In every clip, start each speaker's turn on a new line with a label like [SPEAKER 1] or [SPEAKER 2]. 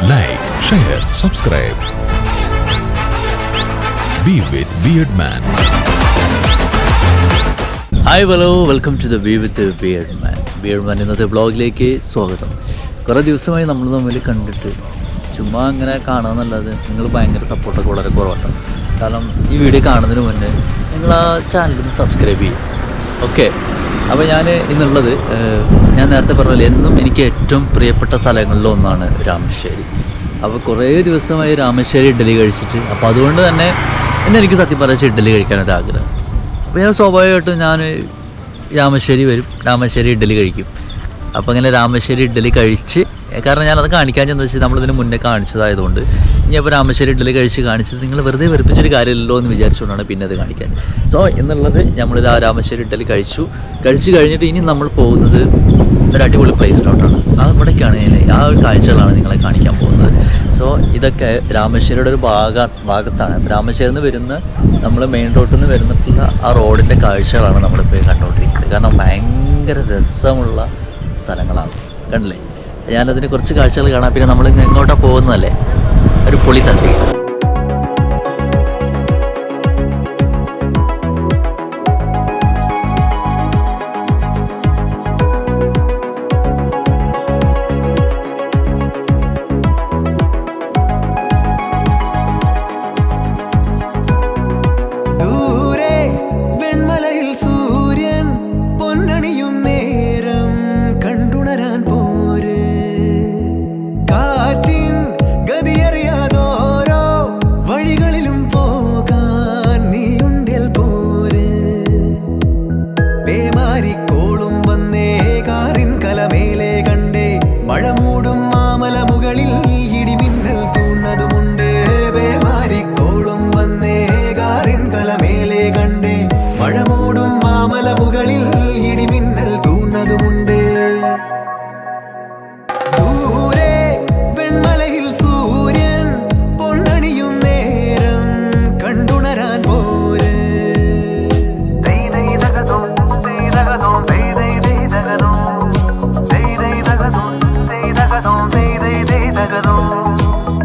[SPEAKER 1] Like, share, subscribe. Be with Beard Man.
[SPEAKER 2] Hi hello welcome to the be with beard man. Beard man ഇന്നത്തെ ബ്ലോഗിലേക്ക് സ്വാഗതം. കുറേ ദിവസമായി നമ്മൾ തമ്മിൽ കണ്ടിട്ട് ചുമ്മാ അങ്ങനെ കാണാമെന്നല്ലാതെ നിങ്ങൾ ഭയങ്കര സപ്പോർട്ടൊക്കെ വളരെ കുറവാണ്. കാരണം ഈ വീഡിയോ കാണുന്നതിന് മുന്നേ നിങ്ങൾ ആ ചാനലൊന്ന് സബ്സ്ക്രൈബ് ചെയ്യും. ഓക്കെ, അപ്പോൾ ഞാൻ ഇന്നുള്ളത് ഞാൻ നേരത്തെ പറഞ്ഞ എന്നും എനിക്ക് ഏറ്റവും പ്രിയപ്പെട്ട സ്ഥലങ്ങളിലൊന്നാണ് രാമശ്ശേരി. അപ്പോൾ കുറേ ദിവസമായി രാമശ്ശേരി ഇഡ്ഡലി കഴിച്ചിട്ട്, അപ്പോൾ അതുകൊണ്ട് തന്നെ എനിക്ക് സത്യം പറയാൻ ഇഡ്ഡലി കഴിക്കാനൊരാഗ്രഹം. അപ്പോൾ ഞാൻ സ്വാഭാവികമായിട്ടും ഞാൻ രാമശ്ശേരി വരും, രാമശ്ശേരി ഇഡ്ഡലി കഴിക്കും. അപ്പോൾ അങ്ങനെ രാമശ്ശേരി ഇഡ്ഡലി കഴിച്ച്, കാരണം ഞാനത് കാണിക്കാൻ ചെന്ന് വെച്ചാൽ നമ്മളിതിന് മുന്നേ കാണിച്ചതായതുകൊണ്ട് ഇനി അപ്പോൾ രാമശ്ശേരി ഇഡ്ഡലി കഴിച്ച് കാണിച്ചത് നിങ്ങൾ വെറുതെ വെറുപ്പിച്ചൊരു കാര്യമില്ലല്ലോ എന്ന് വിചാരിച്ചുകൊണ്ടാണ് പിന്നെ അത് കാണിക്കാൻ. സോ എന്നുള്ളത് നമ്മളിത് ആ രാമശ്ശേരി ഇഡ്ഡലി കഴിച്ചു കഴിഞ്ഞിട്ട് ഇനി നമ്മൾ പോകുന്നത് ഒരു അടിപൊളി പ്ലേസിലോട്ടാണ്. അവിടേക്കാണ് ആ ഒരു കാഴ്ചകളാണ് നിങ്ങളെ കാണിക്കാൻ പോകുന്നത്. സോ ഇതൊക്കെ രാമശ്ശേരിയുടെ ഒരു ഭാഗത്താണ്. രാമശ്ശേരിയിൽ നിന്ന് വരുന്ന നമ്മൾ മെയിൻ റോഡിൽ നിന്ന് വരുന്നിട്ടുള്ള ആ റോഡിൻ്റെ കാഴ്ചകളാണ് നമ്മളിപ്പോൾ കണ്ടുകൊണ്ടിരിക്കുന്നത്. കാരണം ഭയങ്കര രസമുള്ള സ്ഥലങ്ങളാണ്, കണ്ടില്ലേ? ഞാനതിന് കുറച്ച് കാഴ്ചകൾ കാണാം. പിന്നെ നമ്മൾ എങ്ങോട്ടാണ് പോകുന്നതല്ലേ, ഒരു പൊളി സ്ഥലത്തേക്ക്.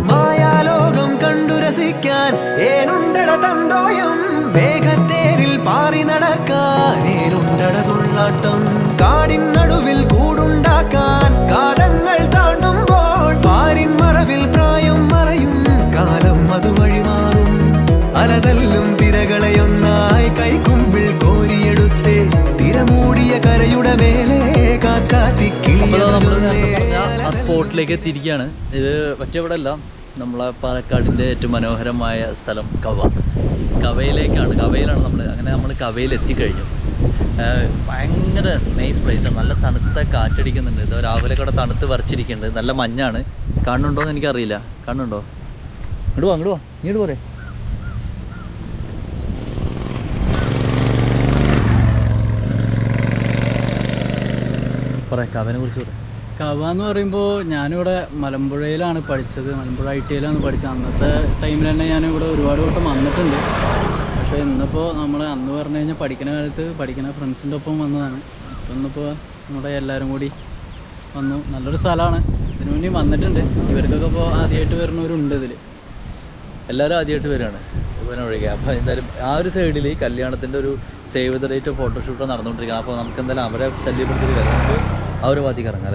[SPEAKER 3] മായാലോകം കണ്ടു രസിക്കാൻ ഏനുണ്ടട തന്തോയം, മേഘത്തേരിൽ പാറി നടക്കാൻ ഏനുണ്ടട തുള്ളാട്ടം, കാടിൻ നടുവിൽ കൂടുണ്ടാക്കാൻ കാലങ്ങൾ താണ്ടുമ്പോൾ പാരിൻ മറവിൽ പ്രായം മറയും കാലം അതുവഴി മാറും. അലതല്ലും തിരകളെയൊന്നായി കൈക്കുമ്പിൾ കോരിയെടുത്തേ തിരമൂടിയ കരയുടെ മേലെ
[SPEAKER 2] സ്പോട്ടിലേക്ക് എത്തിയിരിക്കുകയാണ്. ഇത് മറ്റെവിടെയല്ല, നമ്മളെ പാലക്കാടിൻ്റെ ഏറ്റവും മനോഹരമായ സ്ഥലം കവയിലേക്കാണ്. കവയിലാണ് നമ്മൾ കവയിൽ എത്തിക്കഴിഞ്ഞു. ഭയങ്കര നൈസ് പ്ലേസാണ്. നല്ല തണുത്ത കാറ്റടിക്കുന്നുണ്ട്. ഇത് രാവിലെ കൂടെ തണുത്ത് വരച്ചിരിക്കുന്നുണ്ട്. നല്ല മഞ്ഞാണ്. കാണുന്നുണ്ടോ എന്ന് എനിക്കറിയില്ല. കാണുന്നുണ്ടോ? ഇങ്ങോട്ട് വാ ഇങ്ങോട്ട് പോരെ. പറയാം കവനെ കുറിച്ച് പറയാം.
[SPEAKER 4] കവ എന്ന് പറയുമ്പോൾ ഞാനിവിടെ മലമ്പുഴയിലാണ് പഠിച്ചത്. മലമ്പുഴ ITIയിലാണ് പഠിച്ചത്. അന്നത്തെ ടൈമിൽ തന്നെ ഞാനിവിടെ ഒരുപാട് വട്ടം വന്നിട്ടുണ്ട്. പക്ഷേ ഇന്നിപ്പോൾ നമ്മൾ അന്ന് പറഞ്ഞു കഴിഞ്ഞാൽ പഠിക്കുന്ന കാലത്ത് പഠിക്കുന്ന ഫ്രണ്ട്സിൻ്റെ ഒപ്പം വന്നതാണ്. അപ്പോൾ ഇന്നിപ്പോൾ നമ്മുടെ എല്ലാവരും കൂടി വന്നു. നല്ലൊരു സ്ഥലമാണ്. ഇതിനു വേണ്ടി വന്നിട്ടുണ്ട്. ഇവർക്കൊക്കെ ഇപ്പോൾ ആദ്യമായിട്ട് വരുന്നവരുണ്ട്. ഇതിൽ
[SPEAKER 2] എല്ലാവരും ആദ്യമായിട്ട് വരികയാണ് ഒഴികെ. അപ്പോൾ എന്തായാലും ആ ഒരു സൈഡിൽ കല്യാണത്തിൻ്റെ ഒരു സേവ് ദ ഡേറ്റ് ഫോട്ടോഷൂട്ട് നടന്നുകൊണ്ടിരിക്കുകയാണ്. അപ്പോൾ നമുക്ക് എന്തായാലും അവരെ ശല്യപ്പെടുത്തി വരാം. ആ ഒരു വാതി കറങ്ങാം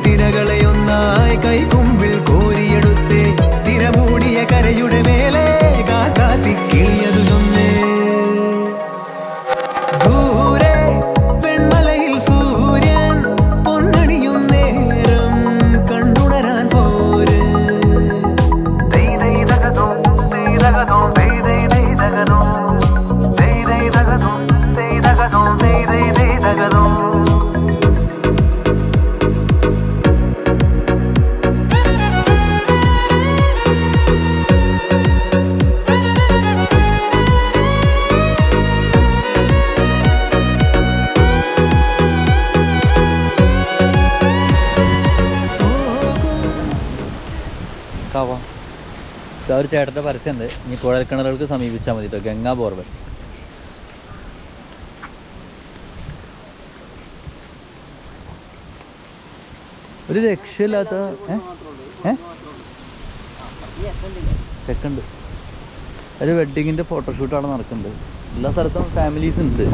[SPEAKER 3] തിരകളെയൊന്നായി കൈക്കുമ്പിൽ കോരിയെടുത്തേ തിരമൂടിയ കരയുടെ മേലെ കാത്തി കിളിയതു ചൊന്നേ. ദൂരെ വെൺമലയിൽ സൂര്യൻ പൊന്നണിയും നേരം കണ്ടുണരാൻ പോര്.
[SPEAKER 2] കവ ഒരു ചേട്ടൻ്റെ പരസ്യമുണ്ട്. ഇനി കുഴൽക്കിണറുകൾക്ക് സമീപിച്ചാൽ മതി കേട്ടോ. ഗംഗാ ബോർവെൽസ്. ഒരു രക്ഷയില്ലാത്ത ചെക്കുണ്ട്. ഒരു വെഡ്ഡിങ്ങിൻ്റെ ഫോട്ടോഷൂട്ടാണ് നടക്കുന്നത്. എല്ലാ സ്ഥലത്തും ഫാമിലീസ് ഉണ്ട്.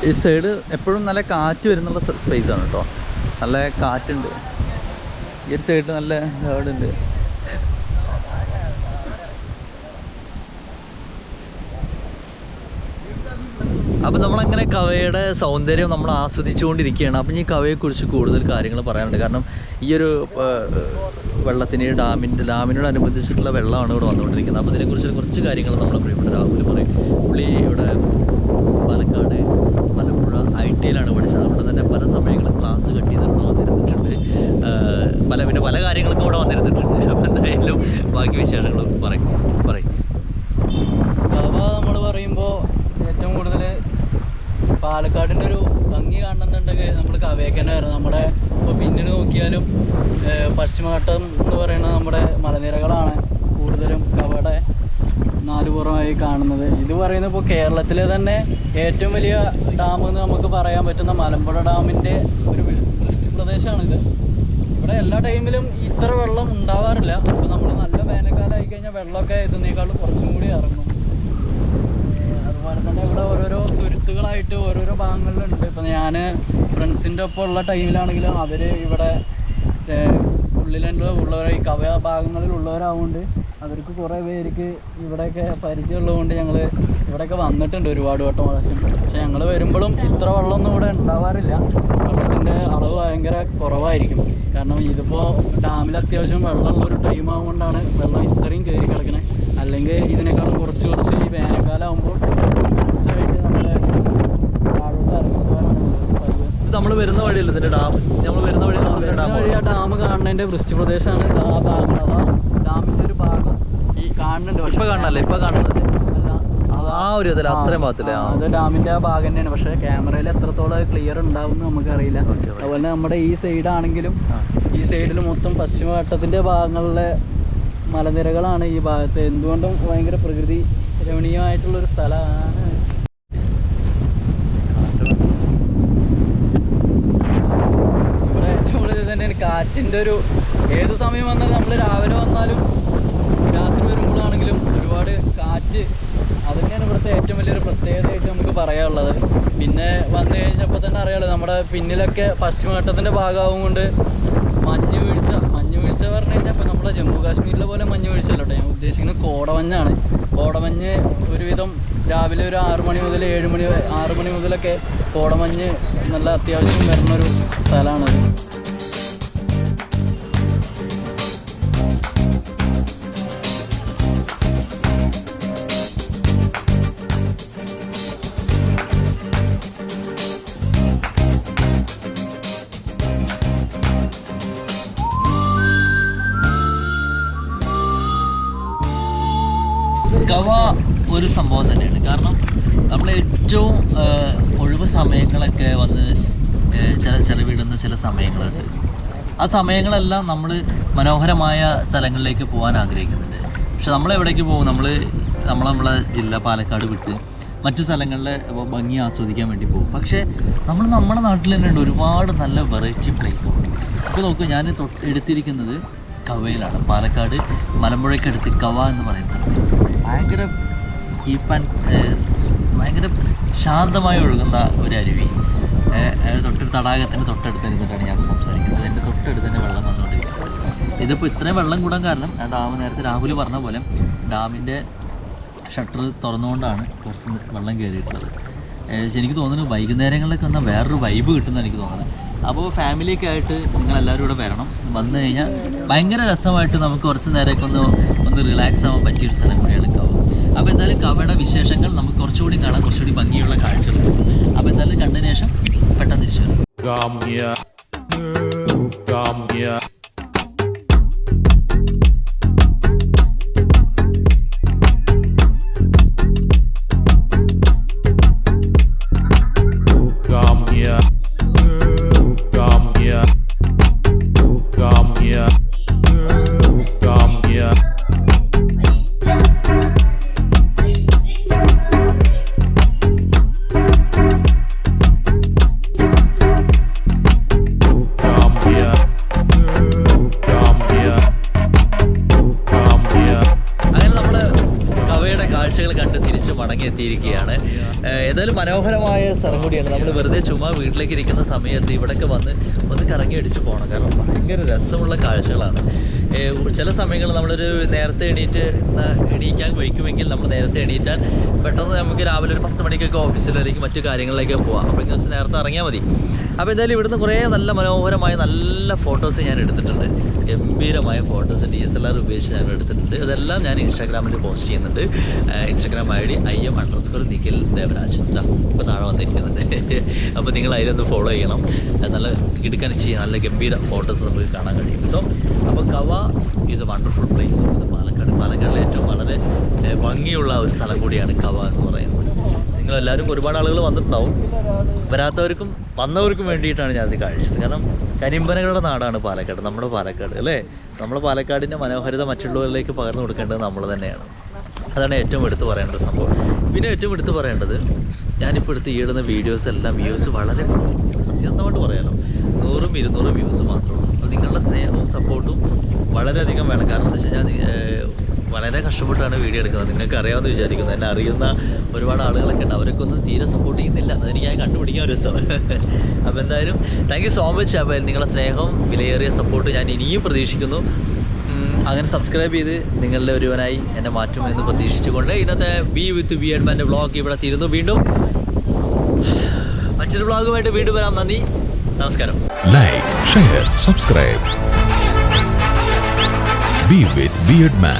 [SPEAKER 2] ഈ സൈഡ് എപ്പോഴും നല്ല കാറ്റ് വരുന്നുള്ള സ്പേസാണ് കേട്ടോ. നല്ല കാറ്റുണ്ട്. ഈ ഒരു സൈഡ് നല്ല ഗാർഡുണ്ട്. അപ്പം നമ്മളങ്ങനെ കവയുടെ സൗന്ദര്യം നമ്മൾ ആസ്വദിച്ചുകൊണ്ടിരിക്കുകയാണ്. അപ്പം ഈ കവയെക്കുറിച്ച് കൂടുതൽ കാര്യങ്ങൾ പറയാനുണ്ട്. കാരണം ഈ ഒരു വെള്ളത്തിന് ഡാമിനോടനുബന്ധിച്ചിട്ടുള്ള വെള്ളമാണ് ഇവിടെ വന്നുകൊണ്ടിരിക്കുന്നത്. അപ്പോൾ ഇതിനെക്കുറിച്ച് കുറച്ച് കാര്യങ്ങൾ നമ്മൾ പ്രിയപ്പെട്ട രാഹുൽ പറയും. പുള്ളി ഇവിടെ പാലക്കാട് മലമ്പുഴ ITയിലാണ് പഠിച്ചത്. അവിടെ തന്നെ പല സമയങ്ങളും ക്ലാസ് കട്ട് ചെയ്തിട്ട് വന്നിരുന്നിട്ടുണ്ട്. പിന്നെ പല കാര്യങ്ങൾക്കും ഇവിടെ വന്നിരുന്നിട്ടുണ്ട്. അപ്പോൾ എന്തായാലും ബാക്കി വിശേഷങ്ങൾ പറയും.
[SPEAKER 4] കവ നമ്മൾ പറയുമ്പോൾ ഏറ്റവും കൂടുതൽ പാലക്കാടിൻ്റെ ഒരു ഭംഗി കാണുന്നുണ്ടെങ്കിൽ നമ്മൾ കവയൊക്കെ തന്നെ വരണം. നമ്മുടെ ഇപ്പോൾ പിന്നിൽ നോക്കിയാലും പശ്ചിമഘട്ടം എന്ന് പറയുന്നത് നമ്മുടെ മലനിരകളാണ് കൂടുതലും കവയുടെ നാലുപുറമായി കാണുന്നത്. ഇത് പറയുന്നത് ഇപ്പോൾ കേരളത്തിലെ തന്നെ ഏറ്റവും വലിയ ഡാം എന്ന് നമുക്ക് പറയാൻ പറ്റുന്ന മലമ്പുഴ ഡാമിൻ്റെ ഒരു വൃഷ്ടിപ്രദേശമാണിത്. ഇവിടെ എല്ലാ ടൈമിലും ഇത്ര വെള്ളം ഉണ്ടാവാറില്ല. അപ്പോൾ നമ്മൾ നല്ല വേനൽക്കാലമായി കഴിഞ്ഞാൽ വെള്ളമൊക്കെ ഇതിനേക്കാളും കുറച്ചും കൂടി ഇറങ്ങും. അതുപോലെ തന്നെ ഇവിടെ ഓരോരോ തുരുത്തുകളായിട്ട് ഓരോരോ ഭാഗങ്ങളിലുണ്ട്. ഇപ്പം ഞാൻ ഫ്രണ്ട്സിൻ്റെ ഒപ്പം ഉള്ള ടൈമിലാണെങ്കിലും അവർ ഇവിടെ ഉള്ളവരെ ഈ കവ ഭാഗങ്ങളിലുള്ളവരാവുകൊണ്ട് അവർക്ക് കുറേ പേർക്ക് ഇവിടെയൊക്കെ പരിചയമുള്ളതുകൊണ്ട് ഞങ്ങൾ ഇവിടെയൊക്കെ വന്നിട്ടുണ്ട് ഒരുപാട് വട്ടം പ്രാവശ്യം. പക്ഷേ ഞങ്ങൾ വരുമ്പോഴും ഇത്ര വെള്ളമൊന്നും ഇവിടെ ഉണ്ടാവാറില്ല. വെള്ളത്തിൻ്റെ അളവ് ഭയങ്കര കുറവായിരിക്കും. കാരണം ഇതിപ്പോൾ ഡാമിൽ അത്യാവശ്യം വെള്ളമുള്ളൊരു ടൈം ആകുകൊണ്ടാണ് വെള്ളം ഇത്രയും കയറി കിടക്കണേ. അല്ലെങ്കിൽ ഇതിനേക്കാളും കുറച്ച് ഈ വേനൽക്കാലം ആകുമ്പോൾ കുറച്ചായിട്ട് നമ്മുടെ താഴോട്ട് ഇറങ്ങിപ്പോകാനാണ് പതിവ്.
[SPEAKER 2] നമ്മൾ വരുന്ന വഴിയല്ല ഇതിൻ്റെ ഡാം. നമ്മൾ വരുന്ന വഴി
[SPEAKER 4] ആ ഡാം കാണുന്നതിൻ്റെ വൃഷ്ടിപ്രദേശമാണ് ആ ഭാഗം. അതാ ഡാമിൻ്റെ ഒരു ഭാഗം ഈ കാണുന്നുണ്ട്. പക്ഷെ
[SPEAKER 2] കാണാനല്ലേ ഇപ്പം കാണുന്നത് ആ ഒരു ഇതിൽ അത്രയും ഭാഗത്തില്ലേ?
[SPEAKER 4] അത് ഡാമിൻ്റെ ആ ഭാഗം തന്നെയാണ്. പക്ഷേ ക്യാമറയിൽ എത്രത്തോളം ക്ലിയർ ഉണ്ടാവും എന്ന് നമുക്കറിയില്ല. അതുപോലെ നമ്മുടെ ഈ സൈഡാണെങ്കിലും ഈ സൈഡിൽ മൊത്തം പശ്ചിമഘട്ടത്തിൻ്റെ ഭാഗങ്ങളിലെ മലനിരകളാണ് ഈ ഭാഗത്ത്. എന്തുകൊണ്ടും ഭയങ്കര പ്രകൃതി രമണീയമായിട്ടുള്ളൊരു സ്ഥലമാണ്. ഇവിടെ ഏറ്റവും കൂടുതൽ തന്നെയാണ് കാറ്റിൻ്റെ ഒരു ഏത് സമയം വന്നാലും നമ്മൾ രാവിലെ വന്നാലും രാത്രി വരുമ്പോഴാണെങ്കിലും ഒരുപാട് കാറ്റ്. അതുതന്നെയാണ് ഇവിടുത്തെ ഏറ്റവും വലിയൊരു പ്രത്യേകതയായിട്ട് നമുക്ക് പറയാനുള്ളത്. പിന്നെ വന്നു കഴിഞ്ഞപ്പോൾ തന്നെ അറിയാമല്ലോ നമ്മുടെ പിന്നിലൊക്കെ പശ്ചിമഘട്ടത്തിൻ്റെ ഭാഗമാവും കൊണ്ട് മഞ്ഞ് വീഴ്ച പറഞ്ഞു കഴിഞ്ഞാൽ ഇപ്പോൾ നമ്മുടെ ജമ്മു കാശ്മീരിലെ പോലെ മഞ്ഞ് വീഴ്ചയല്ല കേട്ടോ. ഞാൻ ഉദ്ദേശിക്കുന്നത് കോടമഞ്ഞാണ്. കോടമഞ്ഞ് ഒരുവിധം രാവിലെ ഒരു 6 മണി മുതൽ 6 മണി മുതലൊക്കെ കോടമഞ്ഞ് നല്ല അത്യാവശ്യം വരുന്നൊരു സ്ഥലമാണത്.
[SPEAKER 2] കവ ഒരു സംഭവം തന്നെയാണ്. കാരണം നമ്മൾ ഏറ്റവും ഒഴിവ് സമയങ്ങളൊക്കെ വന്ന് ചെലവിടുന്ന ചില സമയങ്ങളുണ്ട്. ആ സമയങ്ങളെല്ലാം നമ്മൾ മനോഹരമായ സ്ഥലങ്ങളിലേക്ക് പോകാൻ ആഗ്രഹിക്കുന്നുണ്ട്. പക്ഷെ നമ്മളെവിടേക്ക് പോകും? നമ്മളെ ജില്ല പാലക്കാട് വിട്ട് മറ്റു സ്ഥലങ്ങളിലെ ഭംഗി ആസ്വദിക്കാൻ വേണ്ടി പോകും. പക്ഷേ നമ്മുടെ നാട്ടിൽ തന്നെ ഉണ്ട് ഒരുപാട് നല്ല വെറൈറ്റി പ്ലേസുകൾ. ഇപ്പോൾ നോക്കൂ, ഞാൻ എടുത്തിരിക്കുന്നത് കവയിലാണ്. പാലക്കാട് മലമ്പുഴയ്ക്കടുത്ത് കവ എന്ന് പറയുന്നത് ഭയങ്കര ഭയങ്കര ശാന്തമായി ഒഴുകുന്ന ഒരു അരുവി. തടാകത്തിൻ്റെ തൊട്ടടുത്ത് നിന്നിട്ടാണ് ഞാൻ സംസാരിക്കുന്നത്. എൻ്റെ തൊട്ടടുത്ത് തന്നെ വെള്ളം വന്നുകൊണ്ടിരിക്കുന്നത്. ഇതിപ്പോൾ ഇത്രയും വെള്ളം കൂടാൻ കാരണം ആ ഡാം നേരത്തെ രാഹുൽ പറഞ്ഞ പോലെ ഡാമിൻ്റെ ഷട്ടർ തുറന്നുകൊണ്ടാണ് കുറച്ച് വെള്ളം കയറിയിട്ടുള്ളത്. എനിക്ക് തോന്നുന്നു വൈകുന്നേരങ്ങളിലൊക്കെ വന്നാൽ വേറൊരു വൈബ് കിട്ടുമെന്ന് എനിക്ക് തോന്നുന്നത്. അപ്പോൾ ഫാമിലിയൊക്കെ ആയിട്ട് നിങ്ങളെല്ലാവരും ഇവിടെ വരണം. വന്നു കഴിഞ്ഞാൽ ഭയങ്കര രസമായിട്ട് നമുക്ക് കുറച്ച് നേരമൊക്കെ ഒന്ന് റിലാക്സ് ആവാൻ പറ്റിയൊരു സ്ഥലം കൂടിയാണ് കവ. അപ്പോൾ എന്തായാലും കവയുടെ വിശേഷങ്ങൾ നമുക്ക് കുറച്ചുകൂടി കാണാം, കുറച്ചുകൂടി ഭംഗിയുള്ള കാഴ്ചകൾ. അപ്പോൾ എന്തായാലും കണ്ടതിന് ശേഷം പെട്ടെന്ന് തിരിച്ചു വരും. എത്തിയിരിക്കുകയാണ്. ഏതായാലും മനോഹരമായ സ്ഥലം കൂടിയാണ്. നമ്മൾ വെറുതെ ചുമ്മാ വീട്ടിലേക്ക് ഇരിക്കുന്ന സമയത്ത് ഇവിടെയൊക്കെ വന്ന് ഒന്ന് കറങ്ങി അടിച്ച് പോകണം. കാരണം ഭയങ്കര രസമുള്ള കാഴ്ചകളാണ്. ചില സമയങ്ങളിൽ നമ്മളൊരു നേരത്തെ എണീക്കാൻ വയ്ക്കുമെങ്കിൽ നമ്മൾ നേരത്തെ എണീറ്റാൽ പെട്ടെന്ന് നമുക്ക് രാവിലെ ഒരു 10 മണിക്കൊക്കെ ഓഫീസിലേക്ക് മറ്റു കാര്യങ്ങളിലേക്ക് പോകാം. അപ്പോൾ ഇങ്ങനെ വെച്ച് നേരത്തെ ഇറങ്ങിയാൽ മതി. അപ്പോൾ എന്തായാലും ഇവിടുന്ന് കുറേ നല്ല മനോഹരമായ നല്ല ഫോട്ടോസ് ഞാൻ എടുത്തിട്ടുണ്ട്. ഗംഭീരമായ ഫോട്ടോസ് DSLR ഉപയോഗിച്ച് ഞാൻ എടുത്തിട്ടുണ്ട്. അതെല്ലാം ഞാൻ ഇൻസ്റ്റാഗ്രാമിൽ പോസ്റ്റ് ചെയ്യുന്നുണ്ട്. ഇൻസ്റ്റാഗ്രാം ID IM_നിഖിൽ ദേവരാജ് ഇപ്പോൾ താഴെ വന്നിരിക്കുന്നുണ്ട്. അപ്പോൾ നിങ്ങൾ അതിലൊന്ന് ഫോളോ ചെയ്യണം. നല്ല കിടുക്കാൻ ചെയ്യാൻ നല്ല ഗംഭീര ഫോട്ടോസ് നമുക്ക് കാണാൻ കഴിയും. സോ അപ്പോൾ Kava is a wonderful place of പാലക്കാടിലെ ഏറ്റവും വളരെ ഭംഗിയുള്ള ഒരു സ്ഥലം കൂടിയാണ് കവ എന്ന് പറയുന്നത്. നിങ്ങളെല്ലാവരും ഒരുപാട് ആളുകൾ വന്നിട്ടുണ്ടാവും. വരാത്തവർക്കും വന്നവർക്കും വേണ്ടിയിട്ടാണ് ഞാനത് കാണിച്ചത്. കാരണം കരിമ്പനകളുടെ നാടാണ് പാലക്കാട്, നമ്മുടെ പാലക്കാട് അല്ലേ. നമ്മുടെ പാലക്കാടിൻ്റെ മനോഹാരിത മറ്റുള്ളവരിലേക്ക് പകർന്നു കൊടുക്കേണ്ടത് നമ്മൾ തന്നെയാണ്. അതാണ് ഏറ്റവും എടുത്ത് പറയേണ്ട സംഭവം. പിന്നെ ഏറ്റവും എടുത്ത് പറയേണ്ടത് ഞാനിപ്പോൾ എടുത്ത് ഈടുന്ന വീഡിയോസ് എല്ലാം വ്യൂസ് വളരെ സത്യസന്ധമായിട്ട് പറയാമല്ലോ 100-200 വ്യൂസ് മാത്രമേ ഉള്ളൂ. അപ്പോൾ നിങ്ങളുടെ സ്നേഹവും സപ്പോർട്ടും വളരെയധികം വേണം. കാരണം എന്താ വെച്ച് കഴിഞ്ഞാൽ വളരെ കഷ്ടപ്പെട്ടാണ് വീഡിയോ എടുക്കുന്നത്. നിങ്ങൾക്ക് അറിയാമെന്ന് വിചാരിക്കുന്നു. എന്നെ അറിയുന്ന ഒരുപാട് ആളുകളൊക്കെ ഉണ്ട്. അവരൊക്കെ ഒന്നും തീരെ സപ്പോർട്ട് ചെയ്യുന്നില്ല. അതെനിക്ക് കണ്ടുപിടിക്കാൻ ഒരു രസമാണ്. അപ്പോൾ എന്തായാലും താങ്ക് യു സോ മച്ച്. അപ്പോൾ നിങ്ങളുടെ സ്നേഹം വിലയേറിയ സപ്പോർട്ട് ഞാൻ ഇനിയും പ്രതീക്ഷിക്കുന്നു. അങ്ങനെ സബ്സ്ക്രൈബ് ചെയ്ത് നിങ്ങളുടെ ഒരുവനായി എന്നെ മാറ്റുമെന്ന് പ്രതീക്ഷിച്ചുകൊണ്ട് ഇന്നത്തെ ബി വിത്ത് ബിയർഡ്മാൻ്റെ വ്ളോഗ് ഇവിടെ തീരുന്നു. വീണ്ടും മറ്റൊരു വ്ളോഗുമായിട്ട് വീണ്ടും വരാം. നന്ദി, നമസ്കാരം.
[SPEAKER 1] Like, share, subscribe. Be with Beardman.